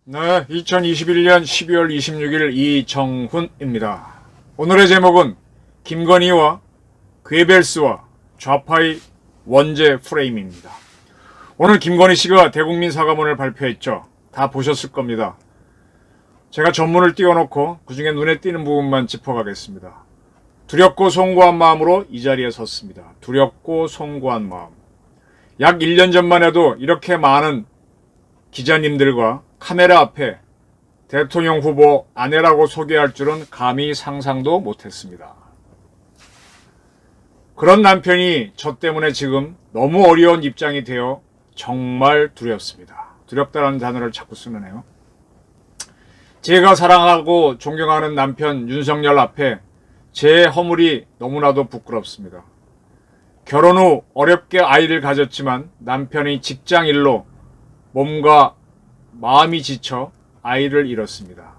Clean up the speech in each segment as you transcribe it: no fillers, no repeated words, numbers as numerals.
네, 2021년 12월 26일 이정훈입니다. 오늘의 제목은 김건희와 괴벨스와 좌파의 원죄 프레임입니다. 오늘 김건희 씨가 대국민 사과문을 발표했죠. 다 보셨을 겁니다. 제가 전문을 띄워놓고 그중에 눈에 띄는 부분만 짚어가겠습니다. 두렵고 송구한 마음으로 이 자리에 섰습니다. 두렵고 송구한 마음. 약 1년 전만 해도 이렇게 많은 기자님들과 카메라 앞에 대통령 후보 아내라고 소개할 줄은 감히 상상도 못했습니다. 그런 남편이 저 때문에 지금 너무 어려운 입장이 되어 정말 두렵습니다. 두렵다는 단어를 자꾸 쓰네요. 제가 사랑하고 존경하는 남편 윤석열 앞에 제 허물이 너무나도 부끄럽습니다. 결혼 후 어렵게 아이를 가졌지만 남편이 직장일로 몸과 마음이 지쳐 아이를 잃었습니다.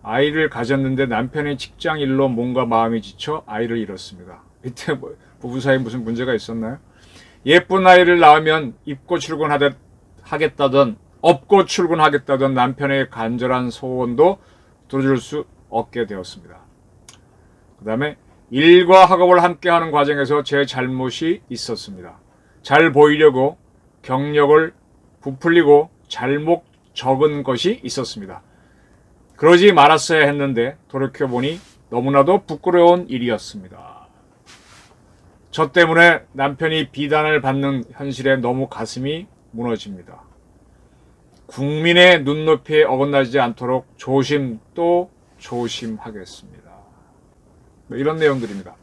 아이를 가졌는데 남편의 직장일로 몸과 마음이 지쳐 아이를 잃었습니다. 이때 부부 사이에 무슨 문제가 있었나요? 예쁜 아이를 낳으면 입고 출근하겠다던 업고 출근하겠다던 남편의 간절한 소원도 들어줄 수 없게 되었습니다. 그 다음에 일과 학업을 함께하는 과정에서 제 잘못이 있었습니다. 잘 보이려고 경력을 부풀리고 잘못 적은 것이 있었습니다. 그러지 말았어야 했는데 돌이켜보니 너무나도 부끄러운 일이었습니다. 저 때문에 남편이 비난을 받는 현실에 너무 가슴이 무너집니다. 국민의 눈높이에 어긋나지 않도록 조심 또 조심하겠습니다. 이런 내용들입니다.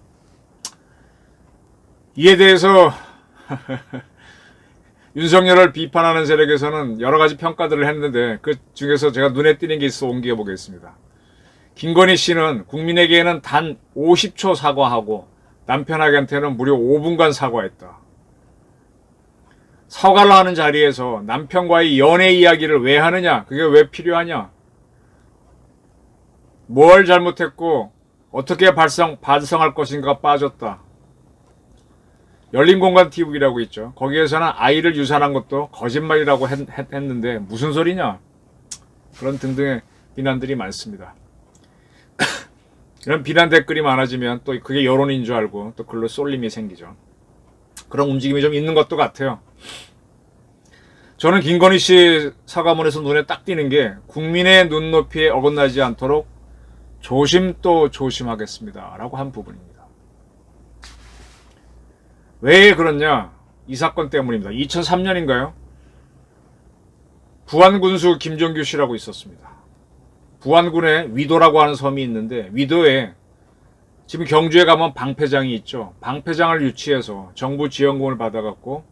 이에 대해서 윤석열을 비판하는 세력에서는 여러 가지 평가들을 했는데 그 중에서 제가 눈에 띄는 게 있어 옮겨 보겠습니다. 김건희 씨는 국민에게는 단 50초 사과하고 남편에게는 무려 5분간 사과했다. 사과를 하는 자리에서 남편과의 연애 이야기를 왜 하느냐? 그게 왜 필요하냐? 뭘 잘못했고 어떻게 반성할 것인가 빠졌다. 열린공간 TV라고 있죠. 거기에서는 아이를 유산한 것도 거짓말이라고 했는데 무슨 소리냐? 그런 등등의 비난들이 많습니다. 이런 비난 댓글이 많아지면 또 그게 여론인 줄 알고 또 글로 쏠림이 생기죠. 그런 움직임이 좀 있는 것도 같아요. 저는 김건희 씨 사과문에서 눈에 딱 띄는 게 국민의 눈높이에 어긋나지 않도록 조심 또 조심하겠습니다. 라고 한 부분입니다. 왜 그렇냐? 이 사건 때문입니다. 2003년인가요? 부안군수 김종규 씨라고 있었습니다. 부안군에 위도라고 하는 섬이 있는데 위도에 지금 경주에 가면 방패장이 있죠. 방패장을 유치해서 정부 지원금을 받아갖고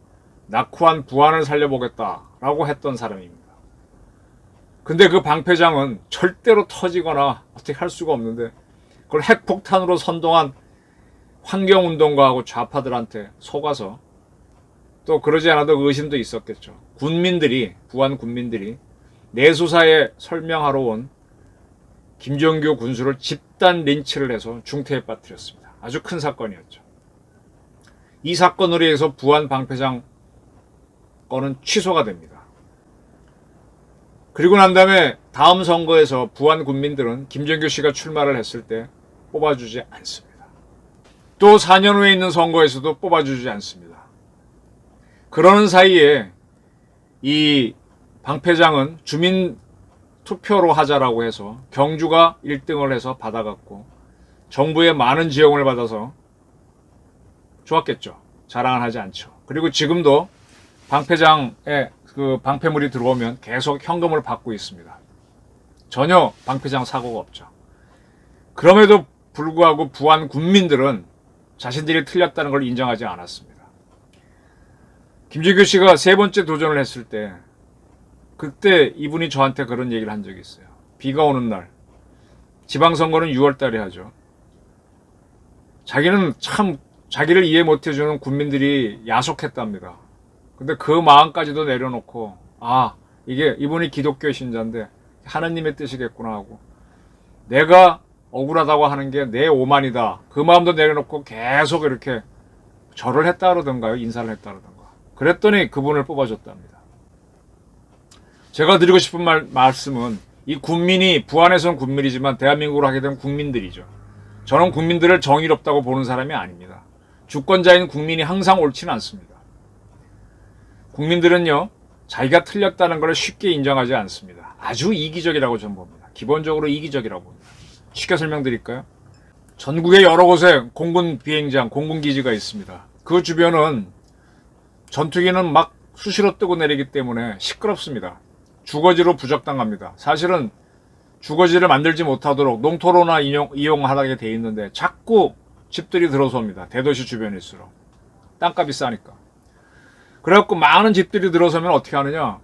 낙후한 부안을 살려보겠다라고 했던 사람입니다. 근데 그 방패장은 절대로 터지거나 어떻게 할 수가 없는데 그걸 핵폭탄으로 선동한 환경운동가하고 좌파들한테 속아서 또 그러지 않아도 의심도 있었겠죠. 부안 군민들이 내수사에 설명하러 온 김종규 군수를 집단 린치를 해서 중태에 빠뜨렸습니다. 아주 큰 사건이었죠. 이 사건으로 해서 부안 방패장 건은 취소가 됩니다. 그리고 난 다음에 다음 선거에서 부안 군민들은 김종규 씨가 출마를 했을 때 뽑아주지 않습니다. 또 4년 후에 있는 선거에서도 뽑아주지 않습니다. 그러는 사이에 이 방패장은 주민 투표로 하자라고 해서 경주가 1등을 해서 받아갔고 정부의 많은 지원을 받아서 좋았겠죠. 자랑은 하지 않죠. 그리고 지금도 방패장에 그 방패물이 들어오면 계속 현금을 받고 있습니다. 전혀 방패장 사고가 없죠. 그럼에도 불구하고 부안 군민들은 자신들이 틀렸다는 걸 인정하지 않았습니다. 김종규 씨가 세 번째 도전을 했을 때 그때 이분이 저한테 그런 얘기를 한 적이 있어요. 비가 오는 날. 지방선거는 6월 달에 하죠. 자기는 참 자기를 이해 못해주는 국민들이 야속했답니다. 근데 그 마음까지도 내려놓고 이게 이분이 기독교 신자인데 하나님의 뜻이겠구나 하고 내가 억울하다고 하는 게 내 오만이다. 그 마음도 내려놓고 계속 이렇게 절을 했다 그러던가요? 인사를 했다 그러던가. 그랬더니 그분을 뽑아줬답니다. 제가 드리고 싶은 말씀은 이 국민이 부안에서는 국민이지만 대한민국으로 하게 된 국민들이죠. 저는 국민들을 정의롭다고 보는 사람이 아닙니다. 주권자인 국민이 항상 옳지는 않습니다. 국민들은요, 자기가 틀렸다는 걸 쉽게 인정하지 않습니다. 아주 이기적이라고 저는 봅니다. 기본적으로 이기적이라고 봅니다. 쉽게 설명드릴까요? 전국의 여러 곳에 공군 비행장, 공군 기지가 있습니다. 그 주변은 전투기는 막 수시로 뜨고 내리기 때문에 시끄럽습니다. 주거지로 부적당합니다. 사실은 주거지를 만들지 못하도록 농토로나 이용하게 돼 있는데 자꾸 집들이 들어섭니다. 대도시 주변일수록. 땅값이 싸니까. 그래갖고 많은 집들이 들어서면 어떻게 하느냐.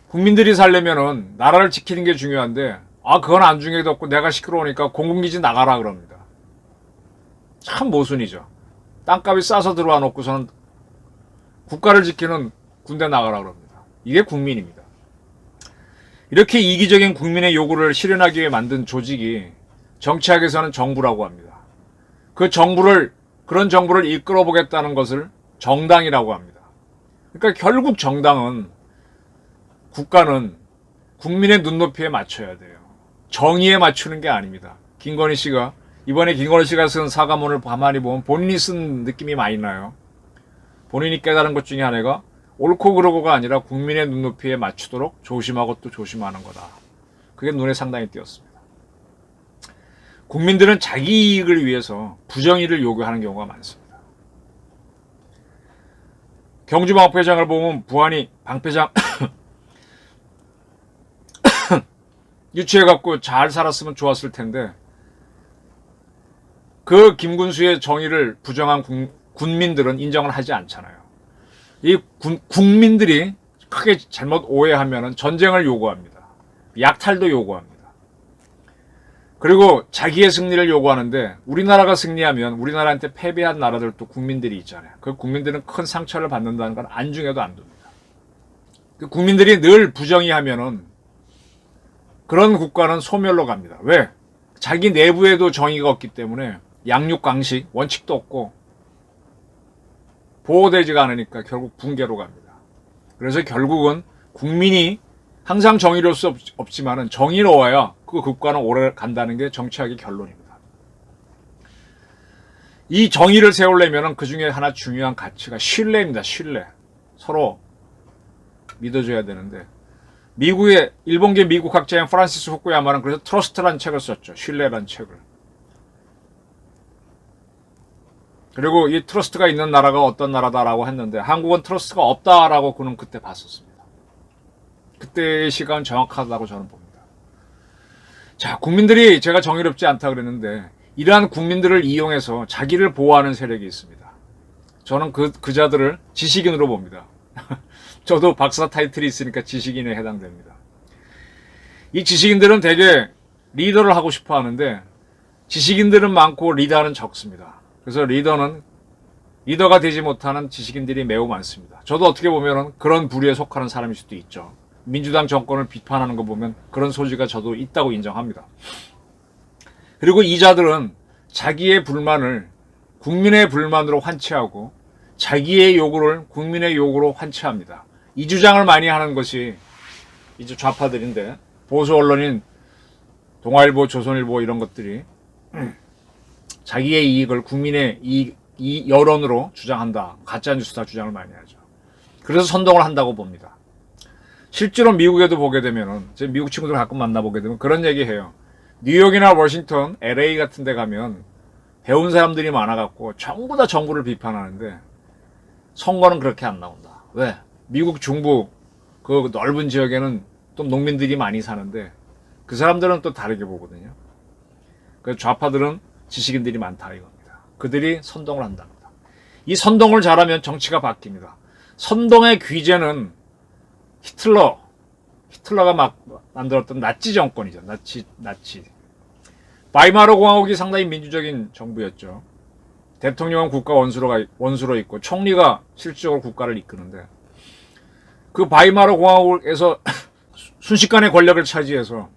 국민들이 살려면은 나라를 지키는 게 중요한데 그건 안 중요해도 없고 내가 시끄러우니까 공군기지 나가라 그럽니다. 참 모순이죠. 땅값이 싸서 들어와 놓고서는 국가를 지키는 군대 나가라 그럽니다. 이게 국민입니다. 이렇게 이기적인 국민의 요구를 실현하기 위해 만든 조직이 정치학에서는 정부라고 합니다. 그런 정부를 이끌어 보겠다는 것을 정당이라고 합니다. 그러니까 결국 정당은, 국가는 국민의 눈높이에 맞춰야 돼요. 정의에 맞추는 게 아닙니다. 이번에 김건희 씨가 쓴 사과문을 가만히 보면 본인이 쓴 느낌이 많이 나요. 본인이 깨달은 것 중에 하나가 옳고 그르고가 아니라 국민의 눈높이에 맞추도록 조심하고 또 조심하는 거다. 그게 눈에 상당히 띄었습니다. 국민들은 자기 이익을 위해서 부정의를 요구하는 경우가 많습니다. 경주 방패장을 보면 부안이 방패장 유치해갖고 잘 살았으면 좋았을 텐데 그 김군수의 정의를 부정한 군민들은 인정을 하지 않잖아요. 이 국민들이 크게 잘못 오해하면 전쟁을 요구합니다. 약탈도 요구합니다. 그리고 자기의 승리를 요구하는데 우리나라가 승리하면 우리나라한테 패배한 나라들도 국민들이 있잖아요. 그 국민들은 큰 상처를 받는다는 건 안중에도 안 둡니다. 그 국민들이 늘 부정의하면은 그런 국가는 소멸로 갑니다. 왜? 자기 내부에도 정의가 없기 때문에 양육강식, 원칙도 없고 보호되지가 않으니까 결국 붕괴로 갑니다. 그래서 결국은 국민이 항상 정의로울 수 없지만은 정의로워야 그 국가는 오래 간다는 게 정치학의 결론입니다. 이 정의를 세우려면 그 중에 하나 중요한 가치가 신뢰입니다. 신뢰. 서로 믿어줘야 되는데 일본계 미국 학자인 프란시스 후쿠야마는 그래서 트러스트라는 책을 썼죠. 신뢰라는 책을. 그리고 이 트러스트가 있는 나라가 어떤 나라다라고 했는데 한국은 트러스트가 없다라고 그는 그때 봤었습니다. 그때의 시각은 정확하다고 저는 봅니다. 자, 국민들이 제가 정의롭지 않다 그랬는데 이러한 국민들을 이용해서 자기를 보호하는 세력이 있습니다. 저는 그 자들을 지식인으로 봅니다. 저도 박사 타이틀이 있으니까 지식인에 해당됩니다. 이 지식인들은 되게 리더를 하고 싶어 하는데 지식인들은 많고 리더는 적습니다. 그래서 리더가 되지 못하는 지식인들이 매우 많습니다. 저도 어떻게 보면 그런 부류에 속하는 사람일 수도 있죠. 민주당 정권을 비판하는 거 보면 그런 소지가 저도 있다고 인정합니다. 그리고 이 자들은 자기의 불만을 국민의 불만으로 환치하고 자기의 요구를 국민의 요구로 환치합니다. 이 주장을 많이 하는 것이 이제 좌파들인데 보수 언론인 동아일보, 조선일보 이런 것들이 자기의 이익을 국민의 이 여론으로 주장한다. 가짜뉴스다 주장을 많이 하죠. 그래서 선동을 한다고 봅니다. 실제로 미국에도 보게 되면은 제 미국 친구들 가끔 만나보게 되면 그런 얘기해요. 뉴욕이나 워싱턴, LA 같은 데 가면 배운 사람들이 많아갖고 전부 다 정부를 비판하는데 선거는 그렇게 안 나온다. 왜? 미국 중부 그 넓은 지역에는 또 농민들이 많이 사는데 그 사람들은 또 다르게 보거든요. 그 좌파들은 지식인들이 많다 이겁니다. 그들이 선동을 한답니다. 이 선동을 잘하면 정치가 바뀝니다. 선동의 귀재는 히틀러가 막 만들었던 나치 정권이죠. 나치. 바이마르 공화국이 상당히 민주적인 정부였죠. 대통령은 국가 원수로 있고 총리가 실질적으로 국가를 이끄는데 그 바이마르 공화국에서 순식간에 권력을 차지해서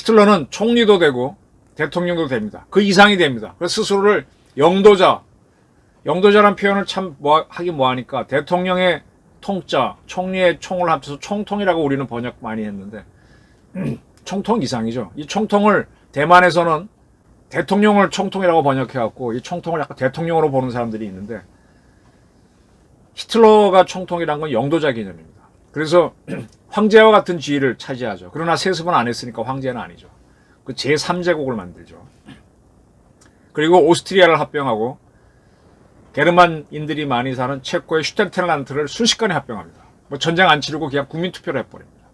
히틀러는 총리도 되고 대통령도 됩니다. 그 이상이 됩니다. 그래서 스스로를 영도자란 표현을 참 하기 뭐하니까 대통령의 통자, 총리의 총을 합쳐서 총통이라고 우리는 번역 많이 했는데 총통 이상이죠. 이 총통을 대만에서는 대통령을 총통이라고 번역해갖고 이 총통을 약간 대통령으로 보는 사람들이 있는데 히틀러가 총통이란 건 영도자 개념입니다. 그래서 황제와 같은 지위를 차지하죠. 그러나 세습은 안 했으니까 황제는 아니죠. 그 제3제국을 만들죠. 그리고 오스트리아를 합병하고 게르만인들이 많이 사는 체코의 슈텐텔란트를 순식간에 합병합니다. 뭐 전쟁 안 치르고 그냥 국민투표를 해버립니다.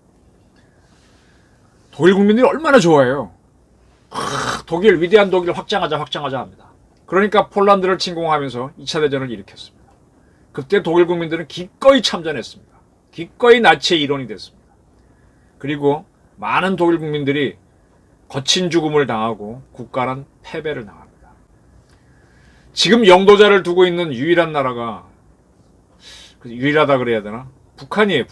독일 국민들이 얼마나 좋아해요. 독일, 위대한 독일 확장하자 합니다. 그러니까 폴란드를 침공하면서 2차 대전을 일으켰습니다. 그때 독일 국민들은 기꺼이 참전했습니다. 기꺼이 나치의 일원이 됐습니다. 그리고 많은 독일 국민들이 거친 죽음을 당하고 국가는 패배를 당합니다. 지금 영도자를 두고 있는 유일한 나라가 유일하다 그래야 되나? 북한이에요.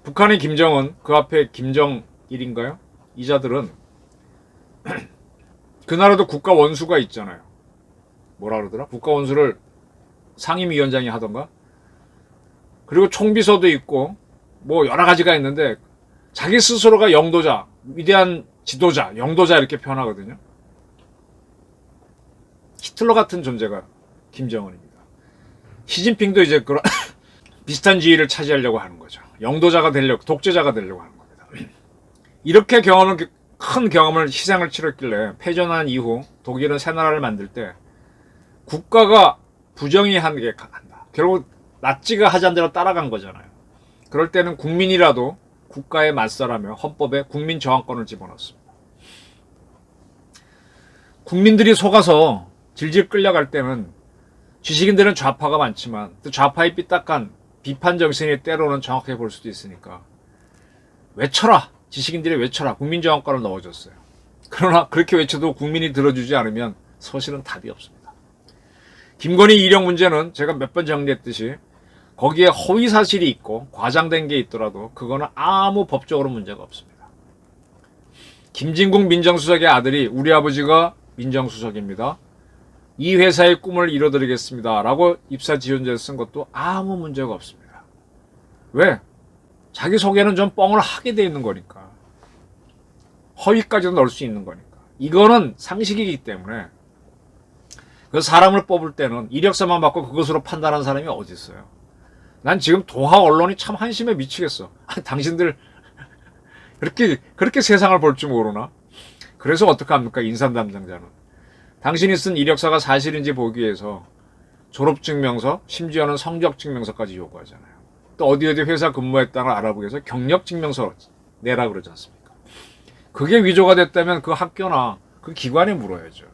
북한의 김정은, 그 앞에 김정일인가요? 이자들은 그 나라도 국가 원수가 있잖아요. 뭐라 그러더라? 국가 원수를 상임위원장이 하던가? 그리고 총비서도 있고 뭐 여러 가지가 있는데 자기 스스로가 영도자, 위대한 지도자, 영도자 이렇게 표현하거든요. 히틀러 같은 존재가 김정은입니다. 시진핑도 이제 그런 비슷한 지위를 차지하려고 하는 거죠. 영도자가 되려고, 독재자가 되려고 하는 겁니다. 이렇게 큰 경험을 희생을 치렀길래 패전한 이후 독일은 새 나라를 만들 때 국가가 부정의한 게 간다. 결국 나치가 하자는 대로 따라간 거잖아요. 그럴 때는 국민이라도 국가에 맞서라며 헌법에 국민 저항권을 집어넣습니다. 국민들이 속아서 질질 끌려갈 때는 지식인들은 좌파가 많지만 또 좌파의 삐딱한 비판 정신이 때로는 정확하게 볼 수도 있으니까 외쳐라! 지식인들이 외쳐라! 국민 저항권을 넣어줬어요. 그러나 그렇게 외쳐도 국민이 들어주지 않으면 사실은 답이 없습니다. 김건희 이력 문제는 제가 몇 번 정리했듯이 거기에 허위 사실이 있고 과장된 게 있더라도 그거는 아무 법적으로 문제가 없습니다. 김진국 민정수석의 아들이 우리 아버지가 민정수석입니다. 이 회사의 꿈을 이뤄드리겠습니다. 라고 입사 지원서를 쓴 것도 아무 문제가 없습니다. 왜? 자기 속에는 좀 뻥을 하게 돼 있는 거니까. 허위까지도 넣을 수 있는 거니까. 이거는 상식이기 때문에 그 사람을 뽑을 때는 이력서만 받고 그것으로 판단하는 사람이 어디 있어요. 난 지금 동학 언론이 참 한심해 미치겠어. 당신들 그렇게 세상을 볼 줄 모르나? 그래서 어떡합니까? 인사 담당자는. 당신이 쓴 이력서가 사실인지 보기 위해서 졸업증명서, 심지어는 성적증명서까지 요구하잖아요. 또 어디 회사 근무했다는 걸 알아보기 위해서 경력증명서 내라 그러지 않습니까? 그게 위조가 됐다면 그 학교나 그 기관에 물어야죠.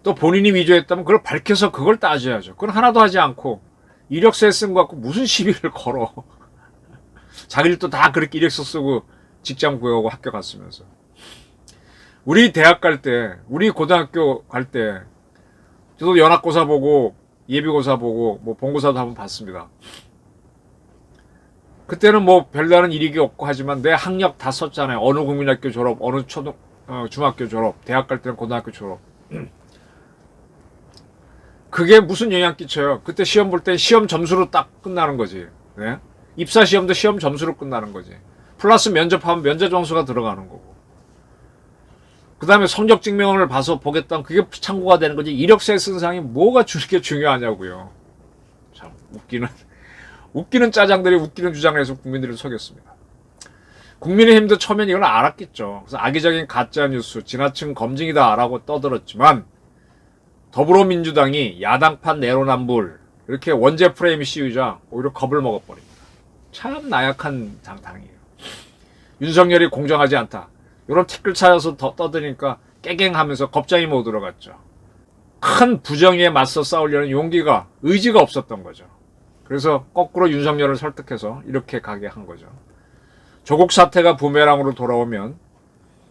또 본인이 위조했다면 그걸 밝혀서 그걸 따져야죠. 그건 하나도 하지 않고 이력서에 쓴 거 갖고 무슨 시비를 걸어. 자기들도 다 그렇게 이력서 쓰고 직장 구하고 학교 갔으면서. 우리 대학 갈 때, 우리 고등학교 갈 때, 저도 연합고사 보고, 예비고사 보고, 뭐 본고사도 한번 봤습니다. 그때는 뭐 별다른 이력이 없고 하지만 내 학력 다 썼잖아요. 어느 국민학교 졸업, 어느 중학교 졸업, 대학 갈 때는 고등학교 졸업. 그게 무슨 영향 끼쳐요? 그때 시험 볼 때 시험 점수로 딱 끝나는 거지. 네? 입사 시험도 시험 점수로 끝나는 거지. 플러스 면접하면 면접 점수가 들어가는 거고. 그 다음에 성적 증명을 봐서 보겠다면 그게 참고가 되는 거지. 이력서에 쓴 사람이 뭐가 그렇게 중요하냐고요. 참 웃기는 짜장들이 웃기는 주장을 해서 국민들을 속였습니다. 국민의힘도 처음엔 이걸 알았겠죠. 그래서 악의적인 가짜뉴스, 지나친 검증이다라고 떠들었지만 더불어민주당이 야당판 내로남불 이렇게 원죄 프레임 씌우자 오히려 겁을 먹어버립니다. 참 나약한 당이에요. 윤석열이 공정하지 않다. 이런 티끌 찾아서 더 떠드니까 깨갱하면서 겁장이 못 들어갔죠. 큰 부정에 맞서 싸우려는 용기가, 의지가 없었던 거죠. 그래서 거꾸로 윤석열을 설득해서 이렇게 가게 한 거죠. 조국 사태가 부메랑으로 돌아오면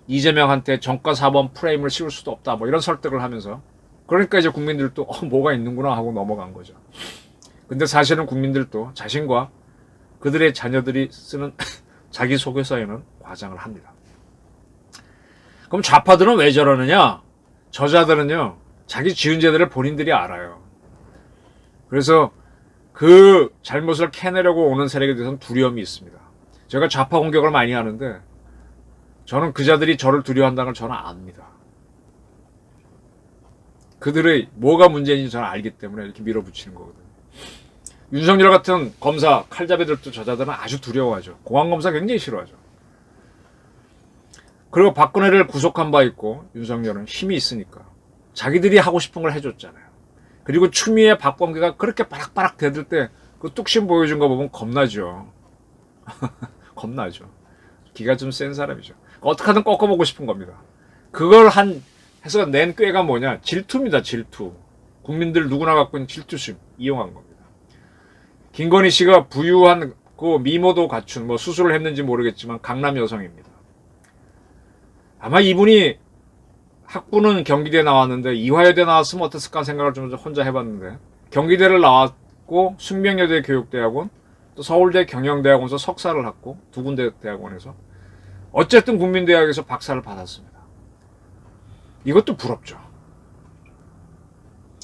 이재명한테 정가 4번 프레임을 씌울 수도 없다. 뭐 이런 설득을 하면서 그러니까 이제 국민들도 뭐가 있는구나 하고 넘어간 거죠. 근데 사실은 국민들도 자신과 그들의 자녀들이 쓰는 자기 소개서에는 과장을 합니다. 그럼 좌파들은 왜 저러느냐? 저자들은요, 자기 지은 죄들을 본인들이 알아요. 그래서 그 잘못을 캐내려고 오는 세력에 대해서는 두려움이 있습니다. 제가 좌파 공격을 많이 하는데 저는 그자들이 저를 두려워한다는 걸 저는 압니다. 그들의 뭐가 문제인지 저는 알기 때문에 이렇게 밀어붙이는 거거든요. 윤석열 같은 검사, 칼잡이들도 저자들은 아주 두려워하죠. 공안검사 굉장히 싫어하죠. 그리고 박근혜를 구속한 바 있고 윤석열은 힘이 있으니까 자기들이 하고 싶은 걸 해줬잖아요. 그리고 추미애 박범계가 그렇게 바락바락 대들 때 그 뚝심 보여준 거 보면 겁나죠. 겁나죠. 기가 좀 센 사람이죠. 어떻게든 꺾어보고 싶은 겁니다. 그걸 해서 낸 꾀가 뭐냐? 질투입니다. 질투. 국민들 누구나 갖고 있는 질투심 이용한 겁니다. 김건희 씨가 부유한 그 미모도 갖춘 뭐 수술을 했는지 모르겠지만 강남 여성입니다. 아마 이분이 학부는 경기대 나왔는데 이화여대 나왔으면 어땠을까 생각을 좀 혼자 해봤는데 경기대를 나왔고 숙명여대 교육대학원 또 서울대 경영대학원에서 석사를 했고 두 군데 대학원에서 어쨌든 국민대학에서 박사를 받았습니다. 이것도 부럽죠.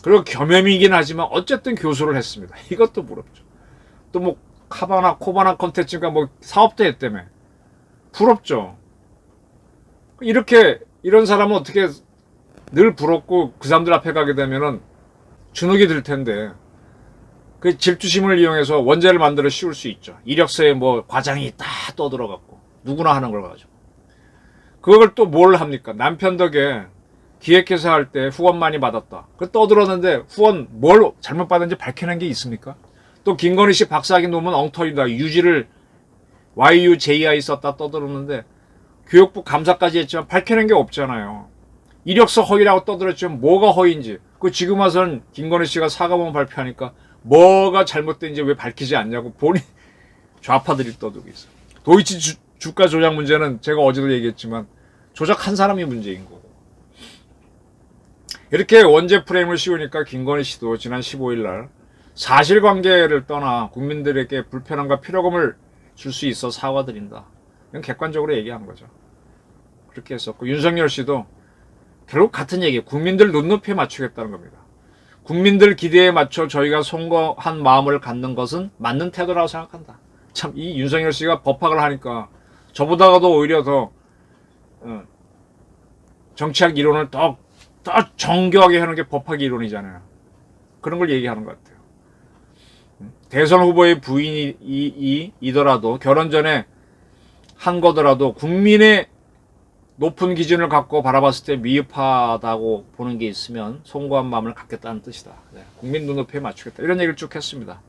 그리고 겸임이긴 하지만 어쨌든 교수를 했습니다. 이것도 부럽죠. 또 뭐 코바나 컨텐츠가 뭐 사업도 했다며 부럽죠. 이런 사람은 어떻게 늘 부럽고 그 사람들 앞에 가게 되면은 주눅이 들 텐데 그 질투심을 이용해서 원죄를 만들어 씌울 수 있죠. 이력서에 뭐 과장이 딱 떠들어갖고 누구나 하는 걸 가지고 그걸 또 뭘 합니까? 남편 덕에 기획회사 할 때 후원 많이 받았다. 그 떠들었는데 후원 뭘 잘못 받은지 밝혀낸 게 있습니까? 또 김건희 씨 박사학위 논문 엉터리다. 유지를 YUJI 썼다 떠들었는데 교육부 감사까지 했지만 밝혀낸 게 없잖아요. 이력서 허위라고 떠들었지만 뭐가 허위인지 그 지금 와서는 김건희 씨가 사과문 발표하니까 뭐가 잘못된지 왜 밝히지 않냐고 본인 좌파들이 떠들고 있어요. 도이치 주가 조작 문제는 제가 어제도 얘기했지만 조작한 사람이 문제인 거고 이렇게 원죄 프레임을 씌우니까 김건희 씨도 지난 15일 날 사실관계를 떠나 국민들에게 불편함과 피로감을 줄 수 있어 사과드린다. 이건 객관적으로 얘기한 거죠. 그렇게 했었고 윤석열 씨도 결국 같은 얘기예요. 국민들 눈높이에 맞추겠다는 겁니다. 국민들 기대에 맞춰 저희가 송거한 마음을 갖는 것은 맞는 태도라고 생각한다. 참 이 윤석열 씨가 법학을 하니까 저보다가도 오히려 더 정치학 이론을 더 정교하게 하는 게 법학 이론이잖아요. 그런 걸 얘기하는 것 같아요. 대선 후보의 부인이더라도 결혼 전에 한 거더라도 국민의 높은 기준을 갖고 바라봤을 때 미흡하다고 보는 게 있으면 송구한 마음을 갖겠다는 뜻이다. 네, 국민 눈높이에 맞추겠다. 이런 얘기를 쭉 했습니다.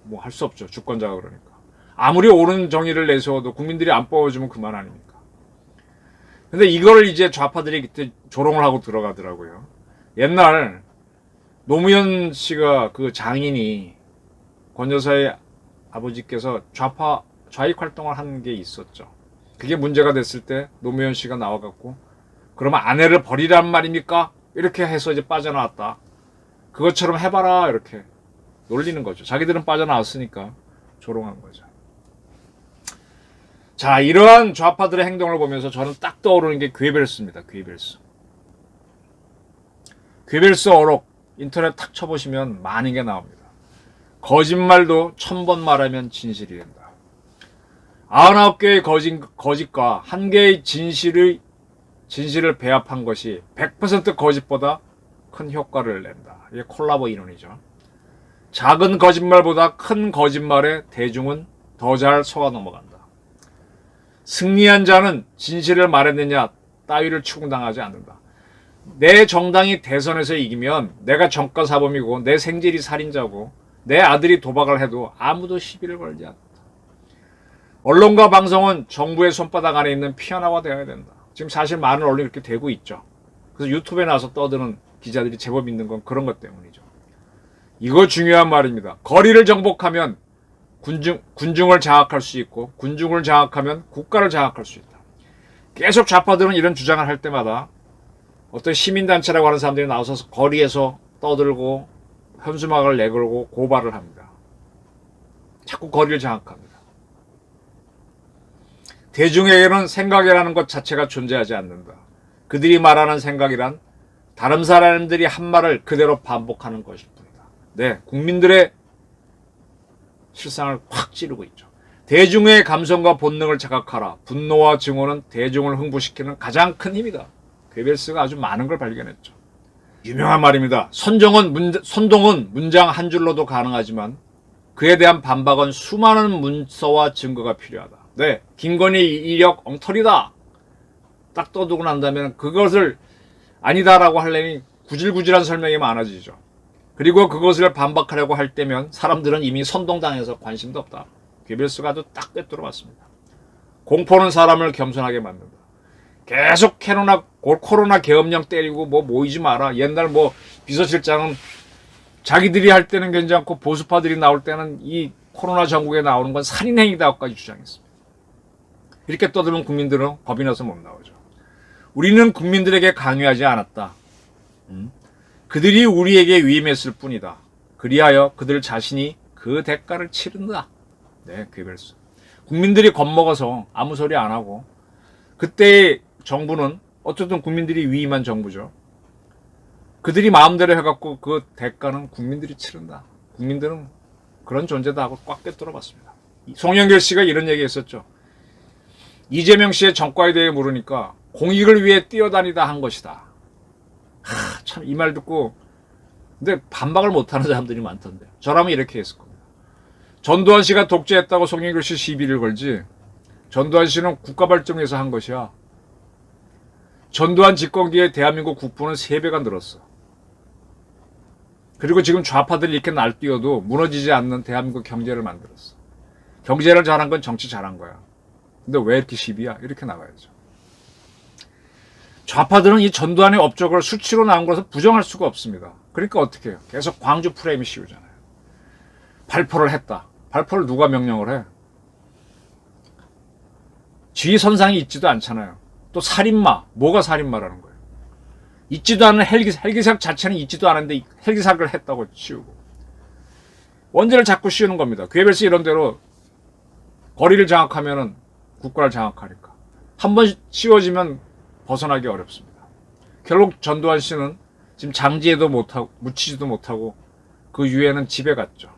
뭐 할 수 없죠. 주권자가 그러니까. 아무리 옳은 정의를 내세워도 국민들이 안 뽑아주면 그만 아닙니까? 근데 이걸 이제 좌파들이 그때 조롱을 하고 들어가더라고요. 옛날 노무현 씨가 그 장인이 권 여사의 아버지께서 좌익 활동을 한 게 있었죠. 그게 문제가 됐을 때 노무현 씨가 나와갖고 그러면 아내를 버리란 말입니까? 이렇게 해서 이제 빠져나왔다. 그것처럼 해봐라 이렇게 놀리는 거죠. 자기들은 빠져나왔으니까 조롱한 거죠. 자, 이러한 좌파들의 행동을 보면서 저는 딱 떠오르는 게 괴벨스입니다. 괴벨스 어록 인터넷 탁 쳐보시면 많은 게 나옵니다. 거짓말도 1000번 말하면 진실이 된다. 99개의 거짓과 1개의 진실을 배합한 것이 100% 거짓보다 큰 효과를 낸다. 이게 콜라보 이론이죠. 작은 거짓말보다 큰 거짓말에 대중은 더 잘 속아 넘어간다. 승리한 자는 진실을 말했느냐 따위를 추궁당하지 않는다. 내 정당이 대선에서 이기면 내가 정가사범이고 내 생질이 살인자고 내 아들이 도박을 해도 아무도 시비를 걸지 않는다. 언론과 방송은 정부의 손바닥 안에 있는 피아노가 되어야 된다. 지금 사실 많은 언론이 이렇게 되고 있죠. 그래서 유튜브에 나와서 떠드는 기자들이 제법 있는 건 그런 것 때문이죠. 이거 중요한 말입니다. 거리를 정복하면 군중을 장악할 수 있고 군중을 장악하면 국가를 장악할 수 있다. 계속 좌파들은 이런 주장을 할 때마다 어떤 시민단체라고 하는 사람들이 나와서 거리에서 떠들고 현수막을 내걸고 고발을 합니다. 자꾸 거리를 장악합니다. 대중에게는 생각이라는 것 자체가 존재하지 않는다. 그들이 말하는 생각이란 다른 사람들이 한 말을 그대로 반복하는 것일 뿐이다. 네, 국민들의 실상을 확 찌르고 있죠. 대중의 감성과 본능을 자각하라. 분노와 증오는 대중을 흥분시키는 가장 큰 힘이다. 괴벨스가 아주 많은 걸 발견했죠. 유명한 말입니다. 선동은 문장 한 줄로도 가능하지만 그에 대한 반박은 수많은 문서와 증거가 필요하다. 네, 김건희 이력 엉터리다. 딱 떠두고 난다면 그것을 아니다라고 하려니 구질구질한 설명이 많아지죠. 그리고 그것을 반박하려고 할 때면 사람들은 이미 선동당해서 관심도 없다. 괴벨스가 아주 딱 꿰뚫어 봤습니다. 공포는 사람을 겸손하게 만든다. 계속 코로나 계엄령 때리고 모이지 마라. 옛날 비서실장은 자기들이 할 때는 괜찮고 보수파들이 나올 때는 이 코로나 전국에 나오는 건 살인행위다까지 주장했습니다. 이렇게 떠들면 국민들은 겁이 나서 못 나오죠. 우리는 국민들에게 강요하지 않았다. 그들이 우리에게 위임했을 뿐이다. 그리하여 그들 자신이 그 대가를 치른다. 네, 괴벨스. 국민들이 겁먹어서 아무 소리 안 하고 그때의 정부는 어쨌든 국민들이 위임한 정부죠. 그들이 마음대로 해갖고 그 대가는 국민들이 치른다. 국민들은 그런 존재다 하고 꽉 꿰뚫어 봤습니다. 송영길 씨가 이런 얘기 했었죠. 이재명 씨의 전과에 대해 물으니까 공익을 위해 뛰어다니다 한 것이다. 참 이 말 듣고 근데 반박을 못하는 사람들이 많던데 저라면 이렇게 했을 겁니다. 전두환 씨가 독재했다고 송영길 씨 시비를 걸지 전두환 씨는 국가발전위해서 한 것이야. 전두환 집권기에 대한민국 국부는 3배가 늘었어. 그리고 지금 좌파들이 이렇게 날뛰어도 무너지지 않는 대한민국 경제를 만들었어. 경제를 잘한 건 정치 잘한 거야. 근데 왜 이렇게 시비야? 이렇게 나가야죠. 좌파들은 이 전두환의 업적을 수치로 나온 것을 부정할 수가 없습니다. 그러니까 어떻게 해요? 계속 광주 프레임이 씌우잖아요. 발포를 했다. 발포를 누가 명령을 해? 지휘선상이 있지도 않잖아요. 또 살인마. 뭐가 살인마라는 거예요? 있지도 않은 헬기사 자체는 있지도 않은데 헬기사를 했다고 씌우고. 원죄를 자꾸 씌우는 겁니다. 괴벨스 이런 대로 거리를 장악하면은 국가를 장악하니까. 한번 씌워지면 벗어나기 어렵습니다. 결국 전두환 씨는 지금 장지에도 못하고 묻히지도 못하고 그 유해는 집에 갔죠.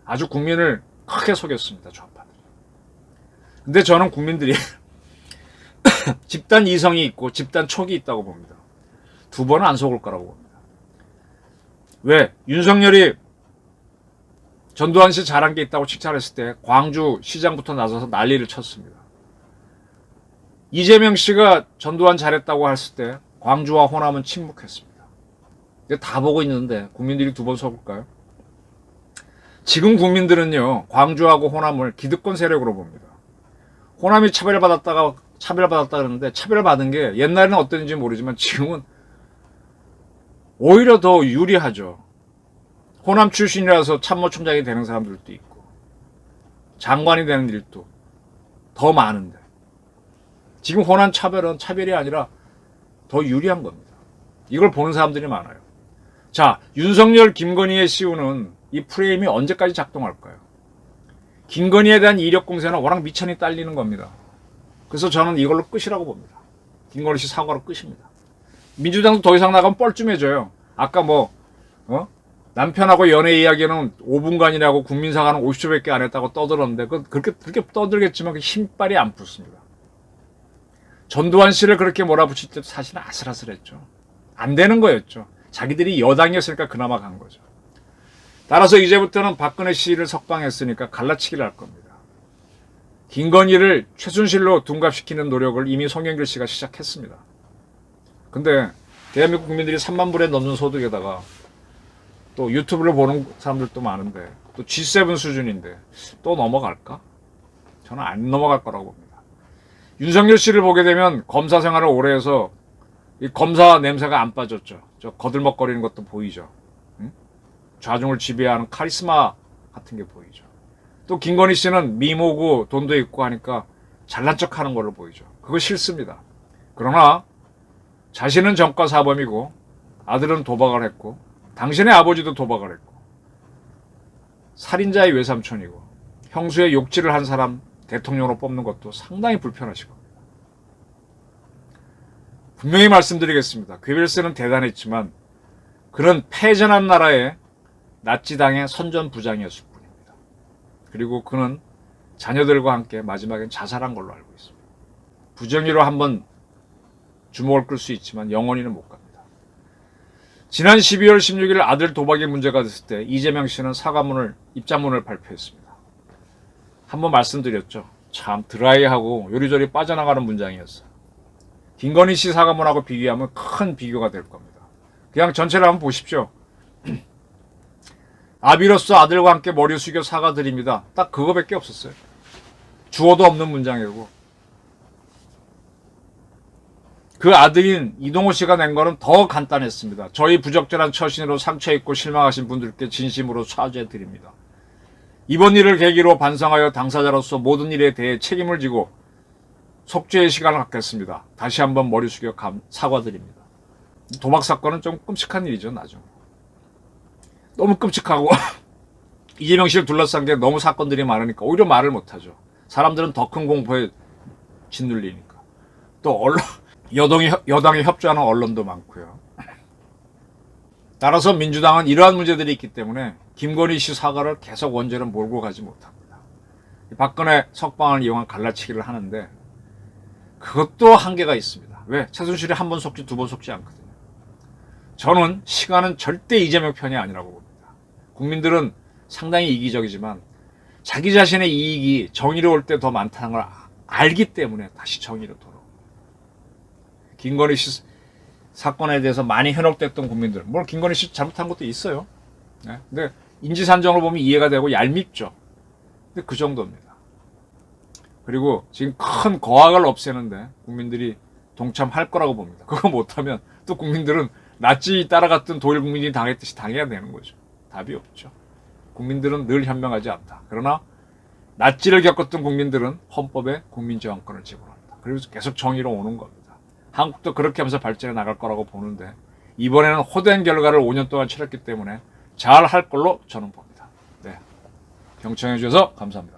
아주 국민을 크게 속였습니다. 좌파들이. 근데 저는 국민들이 집단 이성이 있고 집단 촉이 있다고 봅니다. 2번은 안 속을 거라고 봅니다. 왜? 윤석열이 전두환 씨 잘한 게 있다고 칭찬했을 때 광주 시장부터 나서서 난리를 쳤습니다. 이재명 씨가 전두환 잘했다고 했을 때 광주와 호남은 침묵했습니다. 이게 다 보고 있는데 국민들이 2번 속을까요? 지금 국민들은요, 광주하고 호남을 기득권 세력으로 봅니다. 호남이 차별받았다 그러는데 차별받은 게 옛날에는 어땠는지 모르지만 지금은 오히려 더 유리하죠. 호남 출신이라서 참모총장이 되는 사람들도 있고 장관이 되는 일도 더 많은데 지금 호남 차별은 차별이 아니라 더 유리한 겁니다. 이걸 보는 사람들이 많아요. 자, 윤석열, 김건희의 씌우는 이 프레임이 언제까지 작동할까요? 김건희에 대한 이력 공세는 워낙 미천이 딸리는 겁니다. 그래서 저는 이걸로 끝이라고 봅니다. 김건희 씨 사과로 끝입니다. 민주당도 더 이상 나가면 뻘쭘해져요. 아까 남편하고 연애 이야기는 5분간이라고 국민사과는 50초밖에 안 했다고 떠들었는데 그렇게 떠들겠지만 힘빨이 안 붙습니다. 전두환 씨를 그렇게 몰아붙일 때도 사실은 아슬아슬했죠. 안 되는 거였죠. 자기들이 여당이었으니까 그나마 간 거죠. 따라서 이제부터는 박근혜 씨를 석방했으니까 갈라치기를 할 겁니다. 김건희를 최순실로 둔갑시키는 노력을 이미 송영길 씨가 시작했습니다. 근데 대한민국 국민들이 3만 불에 넘는 소득에다가 또 유튜브를 보는 사람들도 많은데 또 G7 수준인데 또 넘어갈까? 저는 안 넘어갈 거라고 봅니다. 윤석열 씨를 보게 되면 검사 생활을 오래 해서 이 검사 냄새가 안 빠졌죠. 저 거들먹거리는 것도 보이죠. 응? 좌중을 지배하는 카리스마 같은 게 보이죠. 또 김건희 씨는 미모고 돈도 있고 하니까 잘난 척하는 걸로 보이죠. 그거 싫습니다. 그러나 자신은 전과 사범이고 아들은 도박을 했고 당신의 아버지도 도박을 했고 살인자의 외삼촌이고 형수의 욕질을 한 사람 대통령으로 뽑는 것도 상당히 불편하실 겁니다. 분명히 말씀드리겠습니다. 괴벨스는 대단했지만 그는 패전한 나라의 나치당의 선전부장이었을 뿐입니다. 그리고 그는 자녀들과 함께 마지막엔 자살한 걸로 알고 있습니다. 부정의로 한번 주목을 끌 수 있지만 영원히는 못 갑니다. 지난 12월 16일 아들 도박이 문제가 됐을 때 이재명 씨는 입장문을 발표했습니다. 한번 말씀드렸죠. 참 드라이하고 요리조리 빠져나가는 문장이었어요. 김건희 씨 사과문하고 비교하면 큰 비교가 될 겁니다. 그냥 전체를 한번 보십시오. 아비로서 아들과 함께 머리 숙여 사과드립니다. 딱 그거밖에 없었어요. 주어도 없는 문장이고, 그 아들인 이동호 씨가 낸 거는 더 간단했습니다. 저희 부적절한 처신으로 상처입고 실망하신 분들께 진심으로 사죄드립니다. 이번 일을 계기로 반성하여 당사자로서 모든 일에 대해 책임을 지고 속죄의 시간을 갖겠습니다. 다시 한번 머리 숙여 사과드립니다. 도박 사건은 좀 끔찍한 일이죠, 나중. 너무 끔찍하고 이재명 씨를 둘러싼 게 너무 사건들이 많으니까 오히려 말을 못하죠. 사람들은 더 큰 공포에 짓눌리니까. 또 여당이 협조하는 언론도 많고요. 따라서 민주당은 이러한 문제들이 있기 때문에 김건희 씨 사과를 계속 원죄로 몰고 가지 못합니다. 박근혜 석방을 이용한 갈라치기를 하는데 그것도 한계가 있습니다. 왜? 최순실이 한 번 속지 두 번 속지 않거든요. 저는 시간은 절대 이재명 편이 아니라고 봅니다. 국민들은 상당히 이기적이지만 자기 자신의 이익이 정의로 올 때 더 많다는 걸 알기 때문에 다시 정의로 돌아옵니다. 김건희 씨 사건에 대해서 많이 현혹됐던 국민들, 물론 김건희 씨 잘못한 것도 있어요. 네? 근데 인지산정으로 보면 이해가 되고 얄밉죠. 근데 그 정도입니다. 그리고 지금 큰 거학을 없애는데 국민들이 동참할 거라고 봅니다. 그거 못하면 또 국민들은 나치 따라갔던 도일 국민이 당했듯이 당해야 되는 거죠. 답이 없죠. 국민들은 늘 현명하지 않다. 그러나 나치를 겪었던 국민들은 헌법에 국민저항권을 지불한다. 그리고 계속 정의로 오는 겁니다. 한국도 그렇게 하면서 발전해 나갈 거라고 보는데 이번에는 호된 결과를 5년 동안 치렀기 때문에 잘 할 걸로 저는 봅니다. 네, 경청해 주셔서 감사합니다.